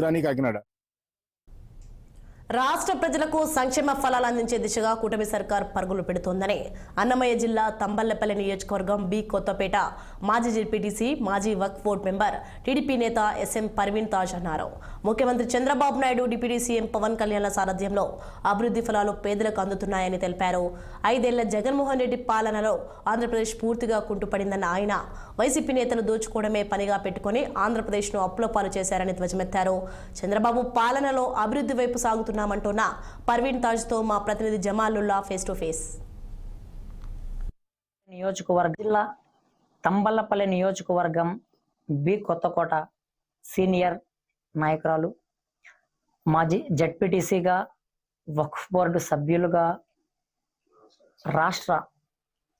రాణి కాకినాడ. రాష్ట్ర ప్రజలకు సంక్షేమ ఫలాలు అందించే దిశగా కూటమి సర్కార్ పరుగులు పెడుతోందని అన్నమయ్య జిల్లా తంబళ్లపల్లి నియోజకవర్గం బి కొత్తపేట మాజీ జెడ్పీటీసీ మాజీ వక్ఫ్ బోర్డు మెంబర్ టీడీపీ నేత ఎస్ఎం పర్వీన్ తాజ్ అన్నారు. ముఖ్యమంత్రి చంద్రబాబు నాయుడు డిప్యూటీ సీఎం పవన్ కళ్యాణ్ల సారథ్యంలో అభివృద్ధి ఫలాలు పేదలకు అందుతున్నాయని తెలిపారు. 5 ఏళ్ల జగన్మోహన్ రెడ్డి పాలనలో ఆంధ్రప్రదేశ్ పూర్తిగా కుంటుపడిందన్న ఆయన వైసీపీ నేతలు దోచుకోవడమే పనిగా పెట్టుకుని ఆంధ్రప్రదేశ్ను అప్పుల పాలు చేశారని ధ్వజమెత్తారు. చంద్రబాబు పాలనలో అభివృద్ధి వైపు సాగుతున్నామంటున్న పర్వీన్ తాజ్ తో మా ప్రతినిధి జమాలుల్లా ఫేస్ టు ఫేస్. నియోజకవర్గ జిల్లా తంబళ్లపల్లి నియోజకవర్గం బి కొత్తకోట సీనియర్ నాయకురాలు, మాజీ జెడ్పీటీసీగా, వక్ఫ్ బోర్డు సభ్యులుగా, రాష్ట్ర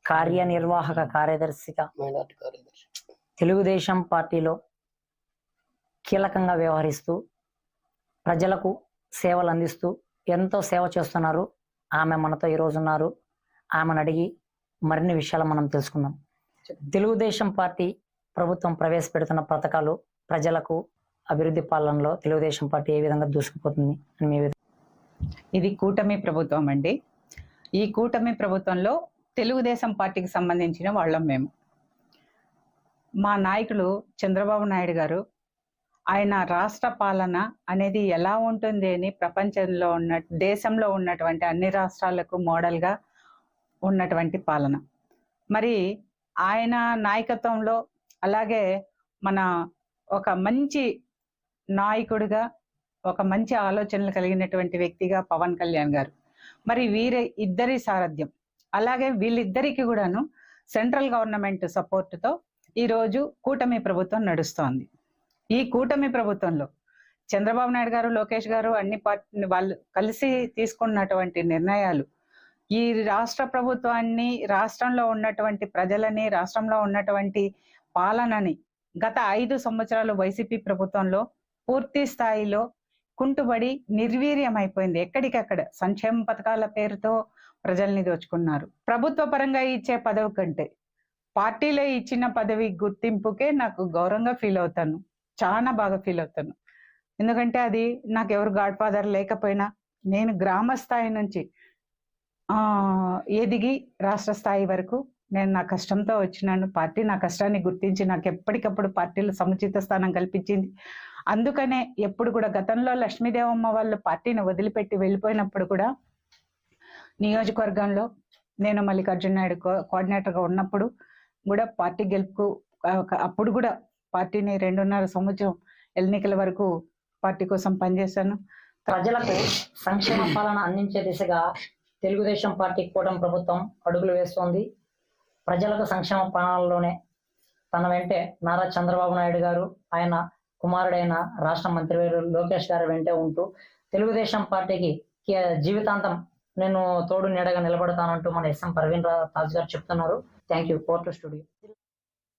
కార్యనిర్వాహక కార్యదర్శిగా తెలుగుదేశం పార్టీలో కీలకంగా వ్యవహరిస్తూ ప్రజలకు సేవలు అందిస్తూ ఎంతో సేవ చేస్తున్నారు. ఆమె మనతో ఈరోజు ఉన్నారు. ఆమెను అడిగి మరిన్ని విషయాలు మనం తెలుసుకుందాం. తెలుగుదేశం పార్టీ ప్రభుత్వం ప్రవేశపెడుతున్న పథకాలు ప్రజలకు అభివృద్ధి పాలనలో తెలుగుదేశం పార్టీ ఏ విధంగా దూసుకుపోతుంది అని మీ ఇది కూటమి ప్రభుత్వం అండి. ఈ కూటమి ప్రభుత్వంలో తెలుగుదేశం పార్టీకి సంబంధించిన వాళ్ళం మేము. మా నాయకులు చంద్రబాబు నాయుడు గారు ఆయన రాష్ట్ర పాలన అనేది ఎలా ఉంటుంది అని ప్రపంచంలో దేశంలో ఉన్నటువంటి అన్ని రాష్ట్రాలకు మోడల్గా ఉన్నటువంటి పాలన. మరి ఆయన నాయకత్వంలో అలాగే మన ఒక మంచి నాయకుడిగా, ఒక మంచి ఆలోచనలు కలిగినటువంటి వ్యక్తిగా పవన్ కళ్యాణ్ గారు, మరి ఇద్దరి సారథ్యం, అలాగే వీళ్ళిద్దరికి కూడాను సెంట్రల్ గవర్నమెంట్ సపోర్టుతో ఈరోజు కూటమి ప్రభుత్వం నడుస్తోంది. ఈ కూటమి ప్రభుత్వంలో చంద్రబాబు నాయుడు గారు, లోకేష్ గారు అన్ని పార్టీ వాళ్ళు కలిసి తీసుకున్నటువంటి నిర్ణయాలు ఈ రాష్ట్ర ప్రభుత్వాన్ని, రాష్ట్రంలో ఉన్నటువంటి ప్రజలని, రాష్ట్రంలో ఉన్నటువంటి పాలనని గత 5 సంవత్సరాలు వైసీపీ ప్రభుత్వంలో పూర్తి స్థాయిలో కుంటుబడి నిర్వీర్యం అయిపోయింది. ఎక్కడికక్కడ సంక్షేమ పథకాల పేరుతో ప్రజల్ని దోచుకున్నారు. ప్రభుత్వ పరంగా ఇచ్చే పదవి కంటే పార్టీలో ఇచ్చిన పదవి గుర్తింపుకే నాకు గౌరవంగా ఫీల్ అవుతాను, చాలా బాగా ఫీల్ అవుతాను. ఎందుకంటే అది నాకు ఎవరు గాడ్ ఫాదర్ లేకపోయినా నేను గ్రామ స్థాయి నుంచి ఎదిగి రాష్ట్ర స్థాయి వరకు నేను నా కష్టంతో వచ్చినాను. పార్టీ నా కష్టాన్ని గుర్తించి నాకు ఎప్పటికప్పుడు పార్టీలో సముచిత స్థానం కల్పించింది. అందుకనే ఎప్పుడు కూడా గతంలో లక్ష్మీదేవమ్మ వాళ్ళు పార్టీని వదిలిపెట్టి వెళ్ళిపోయినప్పుడు కూడా నియోజకవర్గంలో నేను మల్లికార్జున నాయుడు కోఆర్డినేటర్గా ఉన్నప్పుడు కూడా పార్టీ గెలుపుకు అప్పుడు కూడా పార్టీని 2.5 సంవత్సరం ఎన్నికల వరకు పార్టీ కోసం పనిచేశాను. ప్రజలకు సంక్షేమ పాలన అందించే దిశగా తెలుగుదేశం పార్టీ కూటమి ప్రభుత్వం అడుగులు వేస్తోంది. ప్రజలకు సంక్షేమ పాలనలోనే తన వెంటే నారా చంద్రబాబు నాయుడు గారు, ఆయన కుమారుడైన రాష్ట్ర మంత్రివర్యులు లోకేష్ గారు వెంటే ఉంటూ తెలుగుదేశం పార్టీకి జీవితాంతం నేను తోడు నీడగా నిలబడతానంటూ మన ఎస్ఎం పర్వీన్ తాజ్ గారు చెప్తున్నారు. Thank you. Court studio.